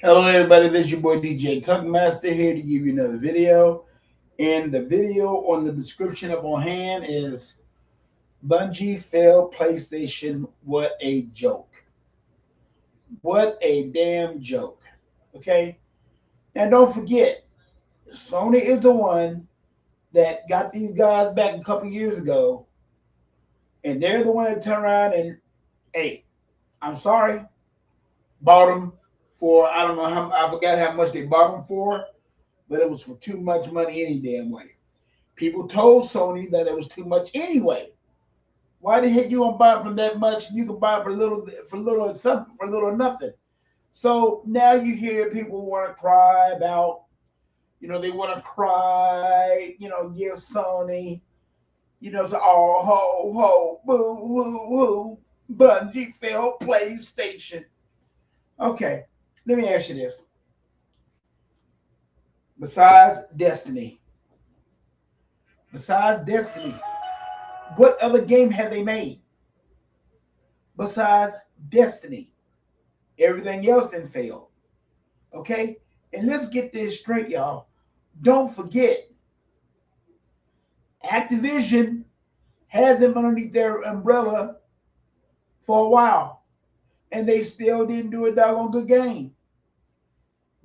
Hello, everybody. This is your boy DJ Tuck Master here to give you another video. And the video on the description up on hand is Bungie failed PlayStation. What a joke. What a damn joke. Okay? And don't forget, Sony is the one that got these guys back a couple years ago. And they're the one that turned around and, hey, I'm sorry, bought them for, I don't know how, I forgot how much they bought them for, but it was for too much money any damn way. People told Sony that it was too much anyway. Why the heck you gonna buy it for that much? You can buy it for little or something, for little or nothing. So now you hear people want to cry about, they want to cry, give Sony, so oh ho ho boo woo woo, Bungie failed PlayStation. Okay, let me ask you this. Besides Destiny, besides Destiny, what other game have they made besides Destiny? Everything else then failed. Okay? And let's get this straight, y'all. Don't forget, Activision had them underneath their umbrella for a while, and they still didn't do a doggone good game.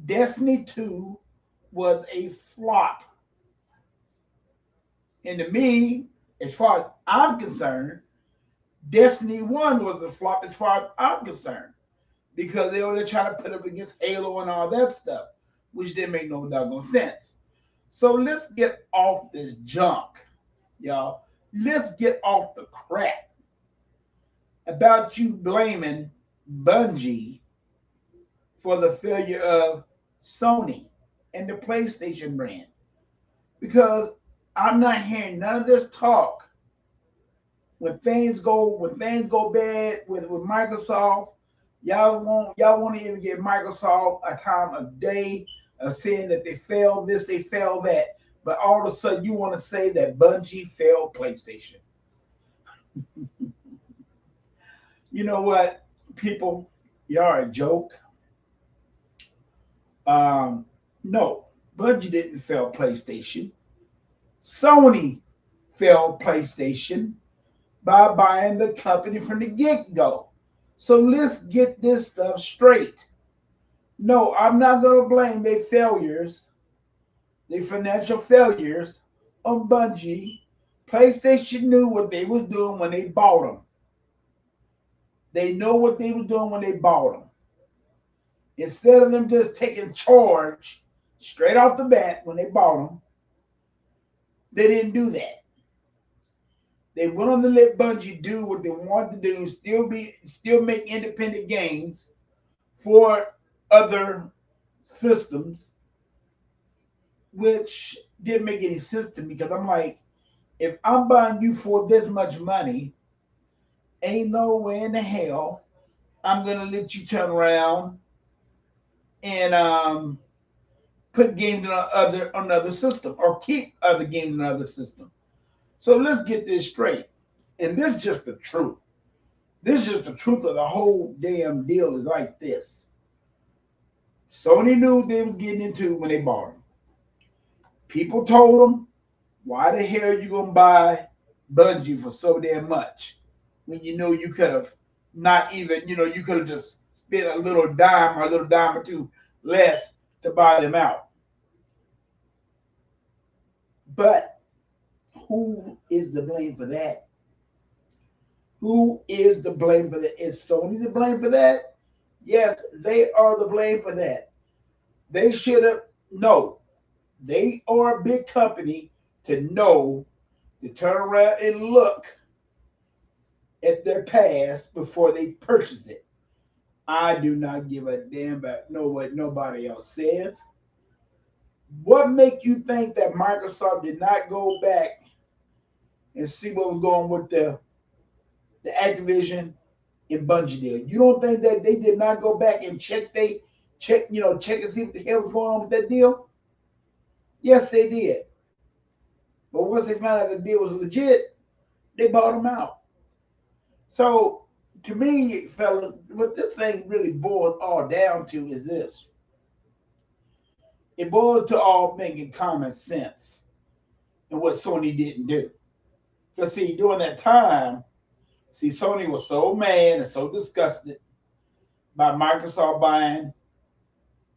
Destiny 2 was a flop. And to me, as far as I'm concerned, Destiny 1 was a flop as far as I'm concerned. Because they were trying to put up against Halo and all that stuff, which didn't make no doggone sense. So let's get off this junk, y'all. Let's get off the crap about you blaming Bungie for the failure of Sony and the PlayStation brand. Because I'm not hearing none of this talk when things go bad with Microsoft. Y'all won't even give Microsoft a time of day of saying that they failed this, they failed that. But all of a sudden you want to say that Bungie failed PlayStation. You know what, people? Y'all are a joke. No, Bungie didn't fail PlayStation. Sony failed PlayStation by buying the company from the get-go. So let's get this stuff straight. No, I'm not going to blame their failures, their financial failures, on Bungie. PlayStation knew what they was doing when they bought them. They know what they was doing when they bought them. Instead of them just taking charge straight off the bat when they bought them, they didn't do that. They went on to let Bungie do what they wanted to do, still make independent games for other systems, which didn't make any sense to me because I'm like, if I'm buying you for this much money, ain't no way in the hell I'm gonna let you turn around and put games on another system or keep other games in another system. So let's get this straight. And this is just the truth. This is just the truth of the whole damn deal is like this. Sony knew what they was getting into when they bought them. People told them, why the hell you gonna buy Bungie for so damn much when you know you could have not even, you could have just spent a little dime or a little dime or two less to buy them out. But who is the blame for that? Who is the blame for that? Is Sony the blame for that? Yes, they are the blame for that. They should have, no, they are a big company to know to turn around and look at their past before they purchase it. I do not give a damn about what nobody else says. What make you think that Microsoft did not go back and see what was going with the Activision and Bungie deal? You don't think that they did not go back and check and see what the hell was going on with that deal? Yes, they did. But once they found out the deal was legit, they bought them out. So to me, fellas, what this thing really boils all down to is this. it boils to all making common sense and what Sony didn't do. Because see, during that time, see, Sony was so mad and so disgusted by Microsoft buying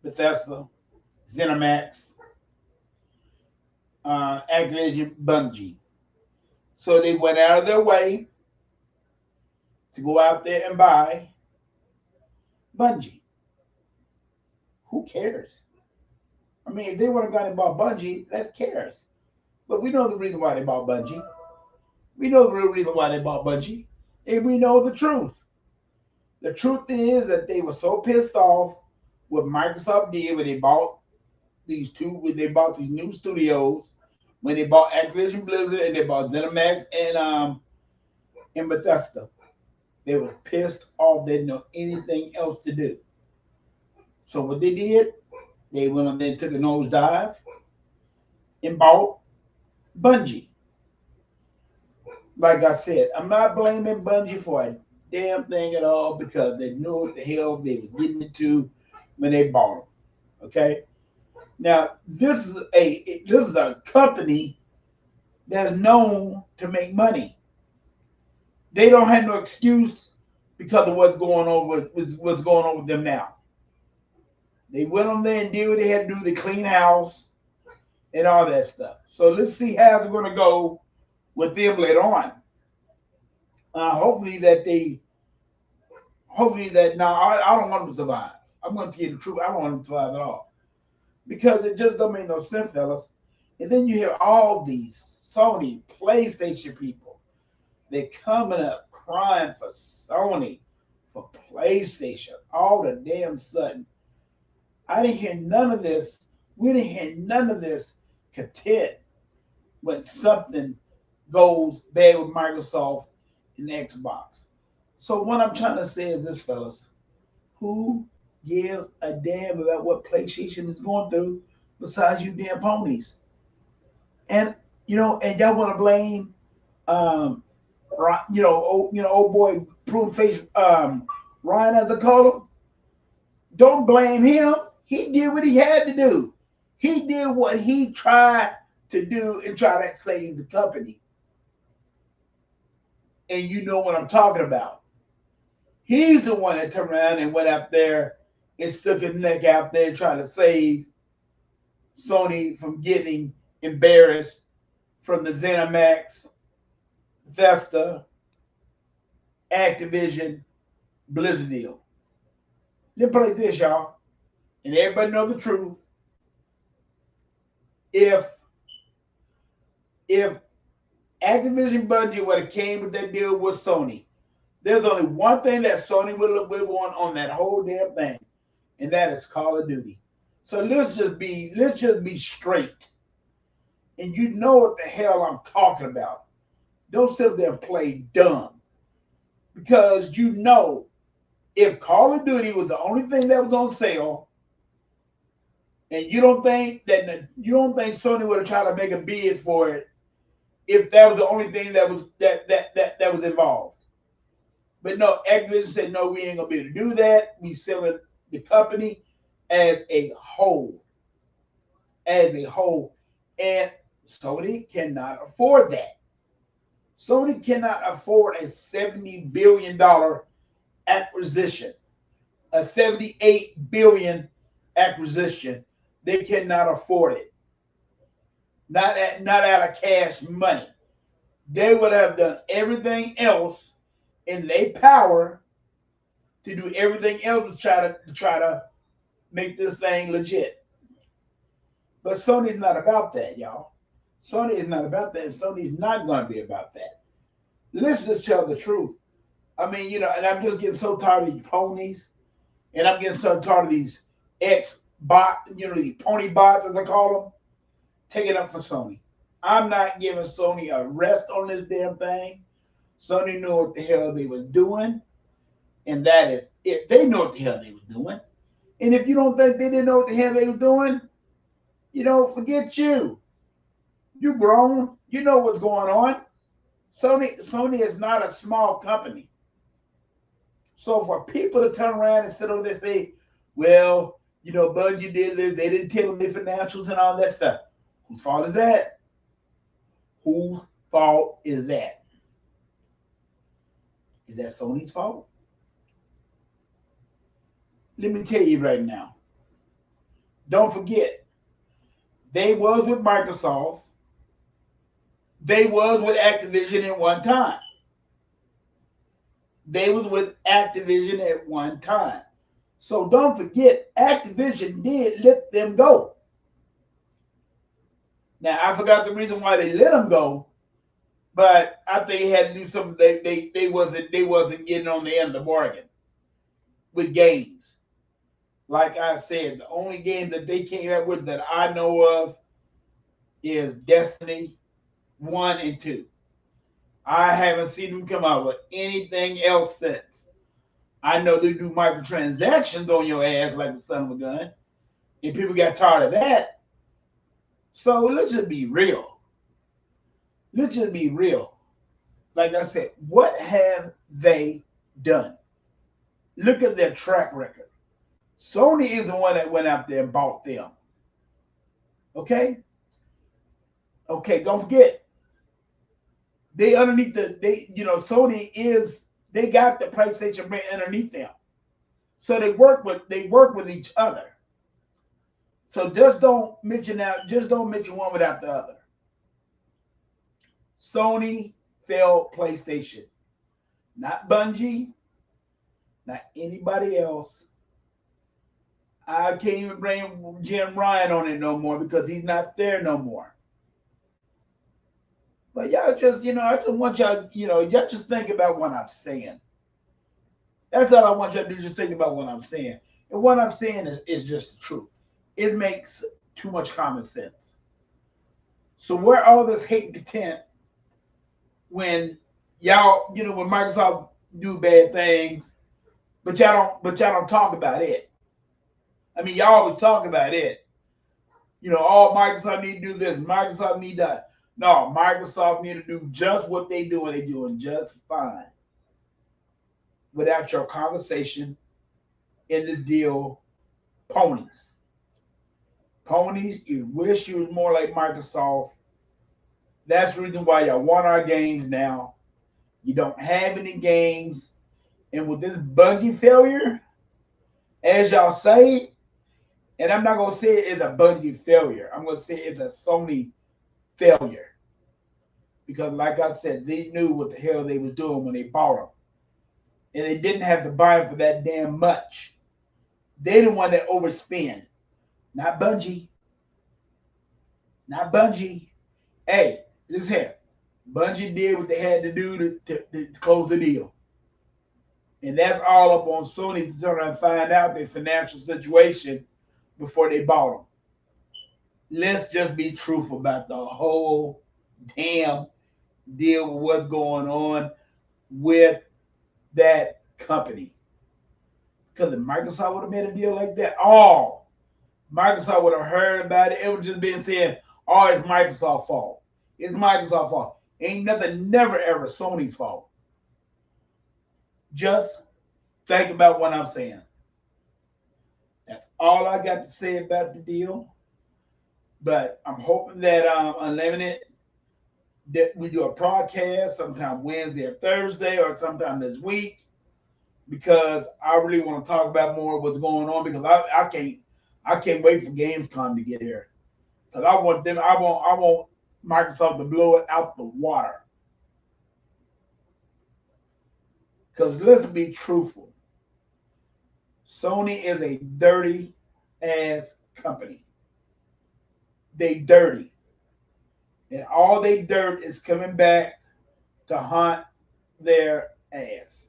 Bethesda, ZeniMax, Activision, Bungie. So they went out of their way to go out there and buy Bungie. Who cares? I mean, if they would have gone and bought Bungie, that cares. But we know the reason why they bought Bungie. We know the real reason why they bought Bungie. And we know the truth. The truth is that they were so pissed off what Microsoft did when they bought when they bought these new studios, when they bought Activision Blizzard and they bought ZeniMax and Bethesda. They were pissed off. They didn't know anything else to do. So what they did, they went on there and took a nosedive and bought Bungie. Like I said, I'm not blaming Bungie for a damn thing at all because they knew what the hell they was getting into when they bought them. Okay. Now this is a company that's known to make money. They don't have no excuse because of what's going on with them now. They went on there and did what they had to do to clean house and all that stuff. So let's see how's it going to go with them later on. Hopefully that now I don't want them to survive. I'm going to tell you the truth. I don't want them to survive at all because it just don't make no sense, fellas. And then you hear all these Sony PlayStation people. They're coming up crying for Sony, for PlayStation, all the damn sudden. I didn't hear none of this. We didn't hear none of this content when something goes bad with Microsoft and Xbox. So what I'm trying to say is this, fellas. Who gives a damn about what PlayStation is going through besides you damn ponies? And and y'all want to blame old boy prune face Ryan, as I call him. Don't blame him. He did what he had to do. He did what he tried to do and try to save the company. And you know what I'm talking about. He's the one that turned around and went out there and stuck his neck out there trying to save Sony from getting embarrassed from the ZeniMax, Bethesda, Activision, Blizzard deal. Then play this, y'all, and everybody know the truth. If Activision Bungie would have came with that deal with Sony, there's only one thing that Sony would want on that whole damn thing, and that is Call of Duty. So let's just be straight, and you know what the hell I'm talking about. Don't sit there and play dumb, because if Call of Duty was the only thing that was on sale, and you don't think Sony would have tried to make a bid for it if that was the only thing that was involved. But no, Activision said no, we ain't gonna be able to do that. We selling the company as a whole. And Sony cannot afford that. Sony cannot afford a $70 billion acquisition, a $78 billion acquisition. They cannot afford it. Not out of cash money. They would have done everything else in their power to do everything else to try to make this thing legit. But Sony's not about that, y'all. Sony is not about that, and Sony's not going to be about that. Let's just tell the truth. I mean, and I'm just getting so tired of these ponies, and I'm getting so tired of these bot, these pony bots, as I call them, taking up for Sony. I'm not giving Sony a rest on this damn thing. Sony knew what the hell they was doing, and that is it. They know what the hell they was doing. And if you don't think they didn't know what the hell they was doing, forget you. You grown. You know what's going on. Sony is not a small company. So for people to turn around and sit over there and say, well, You know, Bungie did this. They didn't tell them their financials and all that stuff. Whose fault is that? Whose fault is that? Is that Sony's fault? Let me tell you right now. Don't forget, they was with Microsoft. They was with Activision at one time. They was with Activision at one time. So don't forget, Activision did let them go. Now I forgot the reason why they let them go, but I think they had to do something. They wasn't getting on the end of the bargain with games. Like I said, the only game that they came up with that I know of is Destiny 1 and 2. I haven't seen them come out with anything else since. I know they do microtransactions on your ass like the son of a gun, and people got tired of that. So let's just be real. Let's just be real. Like I said, what have they done? Look at their track record. Sony is the one that went out there and bought them. Okay? Okay, don't forget. They underneath Sony is they got the PlayStation brand underneath them. So they work with each other. So just don't mention one without the other. Sony failed PlayStation. Not Bungie, not anybody else. I can't even bring Jim Ryan on it no more because he's not there no more. But y'all just, I just want y'all, y'all just think about what I'm saying. That's all I want y'all to do, just think about what I'm saying. And what I'm saying is just the truth. It makes too much common sense. So where all this hate and content when y'all, when Microsoft do bad things, but y'all don't talk about it. I mean, y'all always talk about it. All Microsoft need to do this, Microsoft need that. No, Microsoft need to do just what they do, and they're doing just fine. Without your conversation in the deal, ponies. Ponies, you wish you was more like Microsoft. That's the reason why y'all want our games now. You don't have any games. And with this Bungie failure, as y'all say, and I'm not going to say it's a Bungie failure. I'm going to say it's a Sony failure. Because like I said, they knew what the hell they was doing when they bought them. And they didn't have to buy them for that damn much. They the one that overspend. Not Bungie. Not Bungie. Hey, listen here. Bungie did what they had to do to close the deal. And that's all up on Sony to turn around and find out their financial situation before they bought them. Let's just be truthful about the whole damn deal with what's going on with that company. Because if Microsoft would have made a deal like that, Microsoft would have heard about it. It would just been saying, it's Microsoft's fault. It's Microsoft's fault. Ain't nothing, never ever Sony's fault. Just think about what I'm saying. That's all I got to say about the deal. But I'm hoping that Unlimited, that we do a podcast sometime Wednesday or Thursday or sometime this week, because I really want to talk about more of what's going on, because I can't wait for Gamescom to get here. Because I want Microsoft to blow it out the water. Because let's be truthful. Sony is a dirty ass company. They dirty. And all they dirt is coming back to haunt their ass.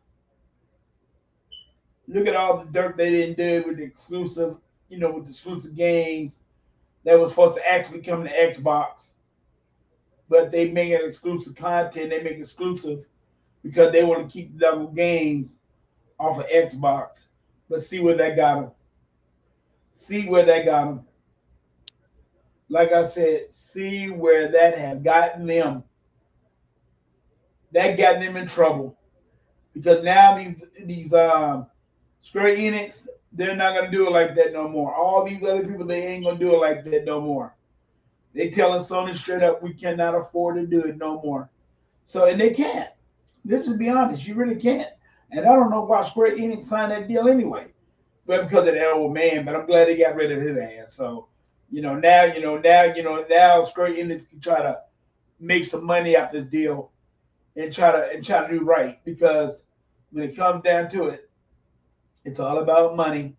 Look at all the dirt they didn't do with the exclusive, with the exclusive games that was supposed to actually come to Xbox. But they make it exclusive content. They make it exclusive because they want to keep the double games off of Xbox. But see where that got them. See where that got them. Like I said, see where that have gotten them. That got them in trouble. Because now these Square Enix, They're not gonna do it like that no more. All these other people, they ain't gonna do it like that no more. They telling Sony straight up, we cannot afford to do it no more. So, and they can't. Let's just be honest, you really can't. And I don't know why Square Enix signed that deal anyway. But because of that old man, but I'm glad they got rid of his ass. So, now Square Enix can try to make some money off this deal and try to do right. Because when it comes down to it, it's all about money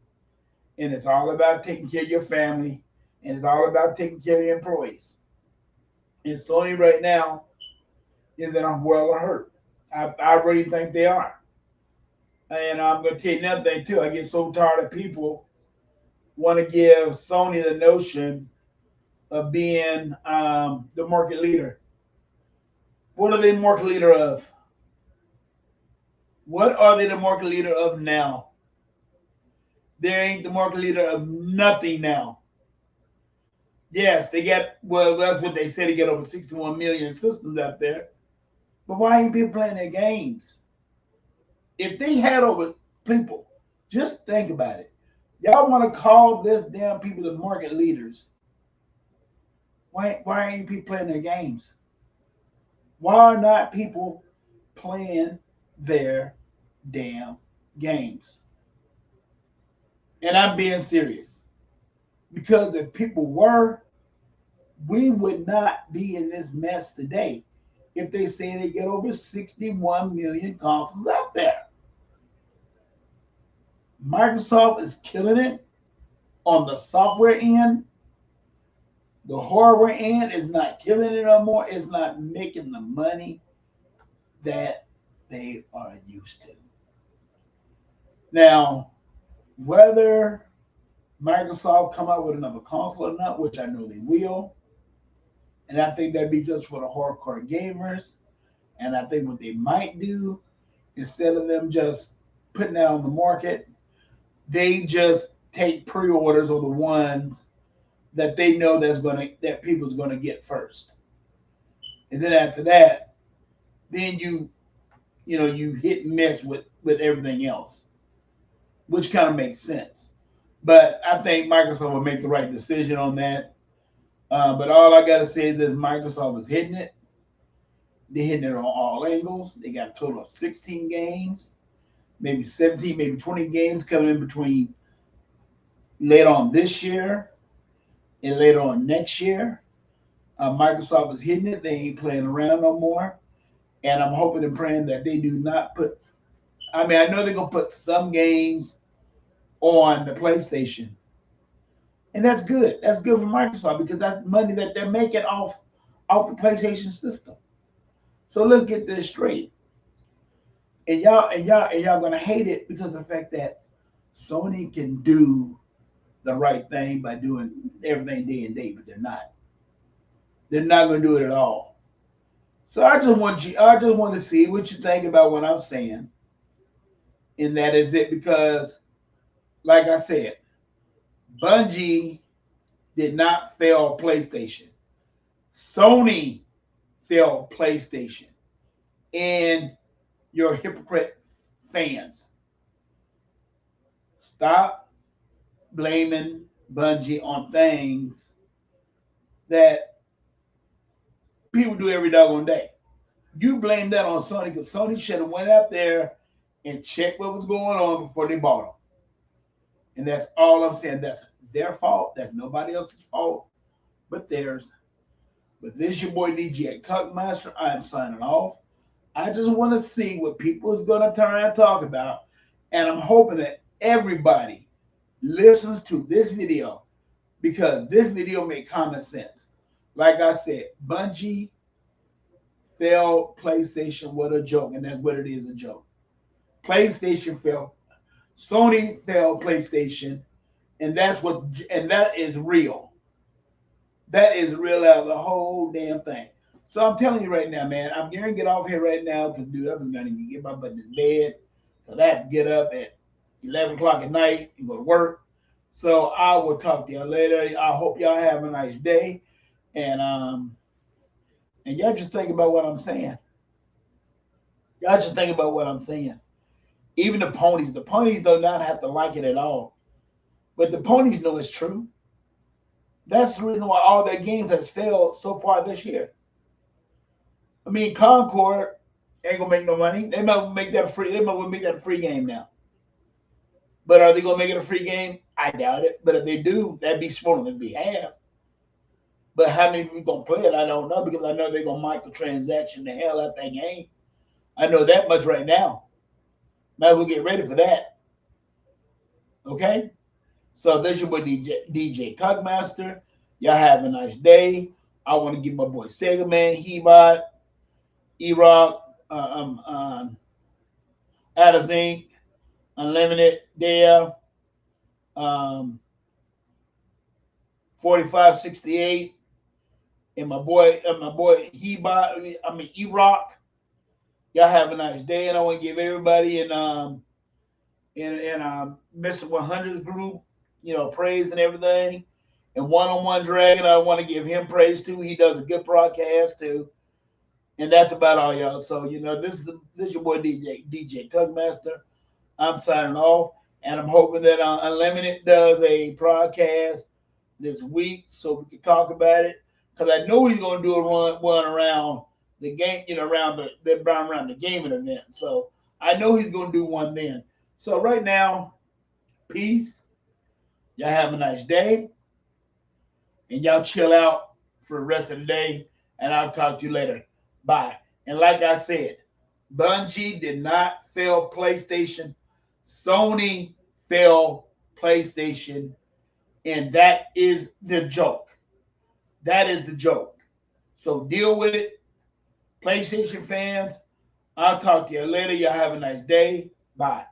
and it's all about taking care of your family and it's all about taking care of your employees. And Sony right now is in a world of hurt. I really think they are. And I'm going to tell you another thing too. I get so tired of people want to give Sony the notion of being the market leader. What are they market leader of? What are they the market leader of now? They ain't the market leader of nothing now. Yes, they got, well, that's what they said, they get over 61 million systems out there. But why ain't people playing their games? If they had over people, just think about it. Y'all want to call this damn people the market leaders. Why ain't people playing their games? Why are not people playing their damn games? And I'm being serious. Because if people were, we would not be in this mess today if they say they get over 61 million consoles out there. Microsoft is killing it on the software end. The hardware end is not killing it no more. It's not making the money that they are used to. Now, whether Microsoft come out with another console or not, which I know they will, and I think that'd be just for the hardcore gamers. And I think what they might do, instead of them just putting that on the market, they just take pre-orders of the ones that they know that people's gonna get first. And then after that, then you hit and miss with everything else, which kind of makes sense. But I think Microsoft will make the right decision on that. But all I gotta say is that Microsoft is hitting it. They're hitting it on all angles. They got a total of 16 games, maybe 17, maybe 20 games coming in between later on this year and later on next year. Microsoft is hitting it. They ain't playing around no more. And I'm hoping and praying that they do not put. I mean, I know they're gonna put some games on the PlayStation, and that's good. That's good for Microsoft because that's money that they're making off the PlayStation system. So let's get this straight. And y'all gonna hate it because of the fact that Sony can do the right thing by doing everything day and date, but they're not. They're not gonna do it at all. So I just want to see what you think about what I'm saying. And that is it because, like I said, Bungie did not fail PlayStation. Sony failed PlayStation. And your hypocrite fans, stop blaming Bungie on things that people do every doggone day. You blame that on Sony because Sony should have went out there and checked what was going on before they bought them. And that's all I'm saying. That's their fault. That's nobody else's fault but theirs. But this is your boy DJ Tuckmaster. I am signing off. I just want to see what people is going to turn around and talk about. And I'm hoping that everybody listens to this video because this video makes common sense. Like I said, Bungie failed PlayStation with a joke, and that's what it is, a joke. PlayStation failed. Sony failed PlayStation, and that is real. That is real out of the whole damn thing. So I'm telling you right now, man, I'm going to get off here right now because, dude, I'm going to get my butt in bed because I have to get up at 11 o'clock at night and go to work. So I will talk to y'all later. I hope y'all have a nice day. And y'all just think about what I'm saying. Y'all just think about what I'm saying. Even the ponies do not have to like it at all. But the ponies know it's true. That's the reason why all their games has failed so far this year. I mean, Concord ain't gonna make no money. They might make that free. They might make that a free game now. But are they gonna make it a free game? I doubt it. But if they do, that'd be smart on their behalf. But how many people gonna play it? I don't know because I know they're gonna microtransaction the hell out that game. I know that much right now. Might as well get ready for that. Okay? So there's your boy DJ Tugmaster. Y'all have a nice day. I want to give my boy Sega Man, Hebot, E-Rock, Zinc, Unlimited, Dea, um, 4568, and my boy Hebot, E-Rock. Y'all have a nice day, and I want to give everybody in Mr. 100's group, praise and everything. And one-on-one Dragon, I want to give him praise too. He does a good broadcast too. And that's about all, y'all. So this is your boy DJ Tugmaster. I'm signing off, and I'm hoping that Unlimited does a broadcast this week so we can talk about it. Because I know he's going to do a one around the game, around the gaming event. So I know he's going to do one then. So right now, peace. Y'all have a nice day, and y'all chill out for the rest of the day. And I'll talk to you later. Bye. And like I said, Bungie did not fail PlayStation. Sony failed PlayStation. And that is the joke. That is the joke. So deal with it. PlayStation fans, I'll talk to you later. Y'all have a nice day. Bye.